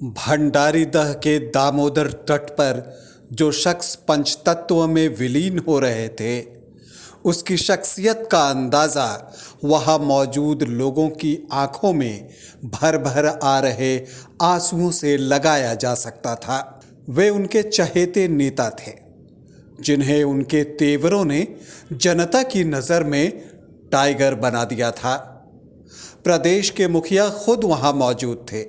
भंडारीदह के दामोदर तट पर जो शख्स पंचतत्व में विलीन हो रहे थे, उसकी शख्सियत का अंदाज़ा वहाँ मौजूद लोगों की आंखों में भर भर आ रहे आंसुओं से लगाया जा सकता था। वे उनके चहेते नेता थे, जिन्हें उनके तेवरों ने जनता की नज़र में टाइगर बना दिया था। प्रदेश के मुखिया खुद वहाँ मौजूद थे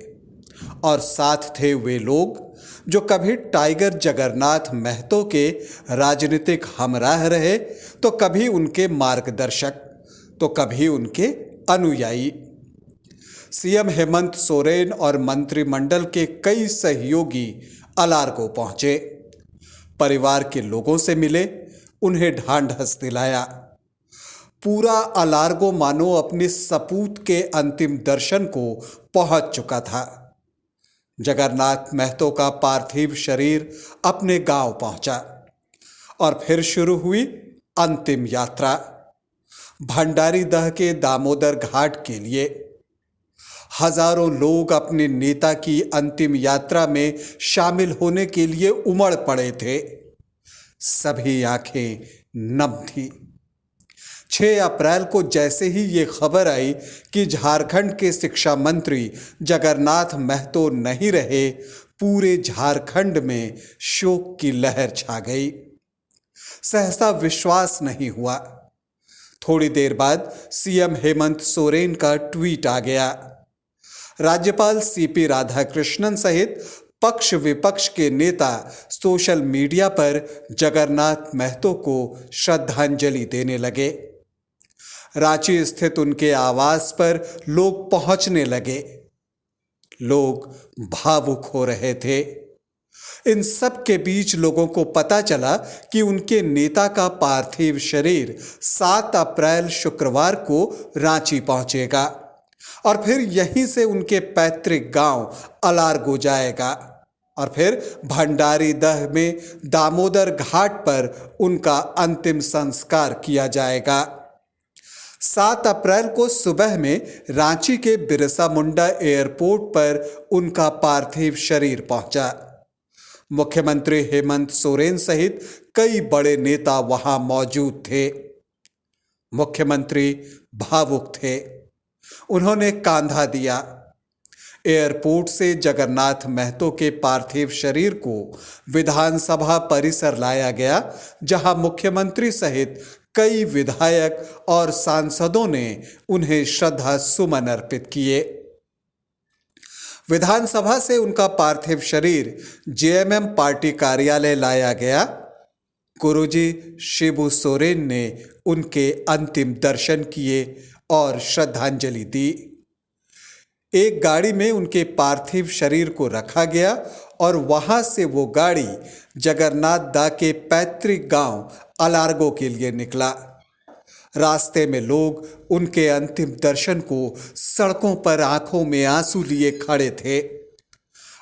और साथ थे वे लोग जो कभी टाइगर जगन्नाथ महतो के राजनीतिक हमराह रहे, तो कभी उनके मार्गदर्शक, तो कभी उनके अनुयायी। सीएम हेमंत सोरेन और मंत्रिमंडल के कई सहयोगी अलारगो पहुंचे, परिवार के लोगों से मिले, उन्हें ढांढस दिलाया। पूरा अलारगो मानो अपने सपूत के अंतिम दर्शन को पहुंच चुका था। जगन्नाथ महतो का पार्थिव शरीर अपने गांव पहुंचा और फिर शुरू हुई अंतिम यात्रा भंडारीदह के दामोदर घाट के लिए। हजारों लोग अपने नेता की अंतिम यात्रा में शामिल होने के लिए उमड़ पड़े थे। सभी आंखें नम थी। 6 अप्रैल को जैसे ही ये खबर आई कि झारखंड के शिक्षा मंत्री जगन्नाथ महतो नहीं रहे, पूरे झारखंड में शोक की लहर छा गई। सहसा विश्वास नहीं हुआ। थोड़ी देर बाद सीएम हेमंत सोरेन का ट्वीट आ गया। राज्यपाल सीपी राधाकृष्णन सहित पक्ष विपक्ष के नेता सोशल मीडिया पर जगन्नाथ महतो को श्रद्धांजलि देने लगे। रांची स्थित उनके आवास पर लोग पहुंचने लगे। लोग भावुक हो रहे थे। इन सब के बीच लोगों को पता चला कि उनके नेता का पार्थिव शरीर 7 अप्रैल शुक्रवार को रांची पहुंचेगा और फिर यहीं से उनके पैतृक गांव अलारगो जाएगा और फिर भंडारीदह में दामोदर घाट पर उनका अंतिम संस्कार किया जाएगा। 7 अप्रैल को सुबह में रांची के बिरसा मुंडा एयरपोर्ट पर उनका पार्थिव शरीर पहुंचा। मुख्यमंत्री हेमंत सोरेन सहित कई बड़े नेता वहां मौजूद थे। मुख्यमंत्री भावुक थे। उन्होंने कांधा दिया। एयरपोर्ट से जगन्नाथ महतो के पार्थिव शरीर को विधानसभा परिसर लाया गया, जहां मुख्यमंत्री सहित कई विधायक और सांसदों ने उन्हें श्रद्धा सुमन अर्पित किए। विधानसभा से उनका पार्थिव शरीर जेएमएम पार्टी कार्यालय लाया गया। गुरुजी शिबू सोरेन ने उनके अंतिम दर्शन किए और श्रद्धांजलि दी। एक गाड़ी में उनके पार्थिव शरीर को रखा गया और वहां से वो गाड़ी जगन्नाथ दा के पैतृक गांव अलारगो के लिए निकला। रास्ते में लोग उनके अंतिम दर्शन को सड़कों पर आंखों में आंसू लिए खड़े थे,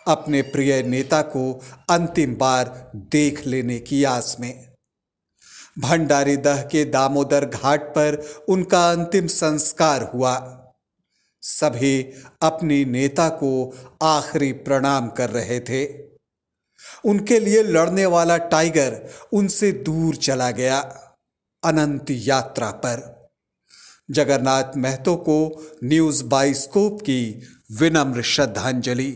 अपने प्रिय नेता को अंतिम बार देख लेने की आस में। भंडारीदह के दामोदर घाट पर उनका अंतिम संस्कार हुआ। सभी अपनी नेता को आखिरी प्रणाम कर रहे थे। उनके लिए लड़ने वाला टाइगर उनसे दूर चला गया, अनंत यात्रा पर। जगन्नाथ महतो को न्यूज़ बाइस्कोप की विनम्र श्रद्धांजलि।